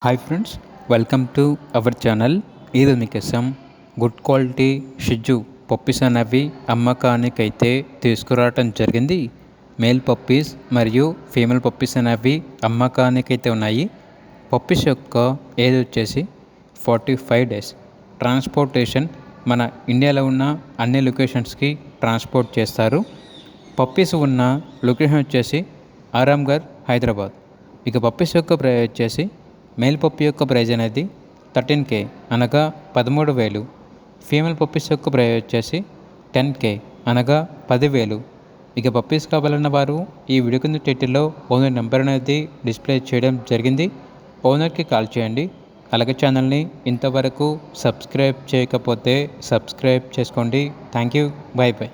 Hi friends, welcome to our channel. ఇది మీకోసం good quality షిజ్జు puppies అనేవి అమ్మకానికైతే తీసుకురావటం జరిగింది. మేల్ పప్పీస్ మరియు ఫీమేల్ పప్పీస్ అనేవి అమ్మకానికైతే ఉన్నాయి. పప్పీస్ యొక్క ఏజ్ వచ్చేసి 45 days. ట్రాన్స్పోర్టేషన్ మన ఇండియాలో ఉన్న అన్ని లొకేషన్స్కి ట్రాన్స్పోర్ట్ చేస్తారు. పప్పీస్ ఉన్న లొకేషన్ వచ్చేసి ఆరాంఘర్, హైదరాబాద్. ఇక పప్పీస్ యొక్క ప్రైస్ వచ్చేసి మేల్ పప్పీ యొక్క ప్రైజ్ అనేది 13K అనగా 13,000. ఫీమేల్ పప్పీస్ యొక్క ప్రైజ్ వచ్చేసి 10K అనగా 10,000. ఇక పప్పీస్ కావాలన్న వారు ఈ వీడియో కింద టైటిల్లో ఓనర్ నెంబర్ అనేది డిస్ప్లే చేయడం జరిగింది. ఓనర్కి కాల్ చేయండి. అలాగే ఛానల్ని ఇంతవరకు సబ్స్క్రైబ్ చేయకపోతే సబ్స్క్రైబ్ చేసుకోండి. Thank you. By by.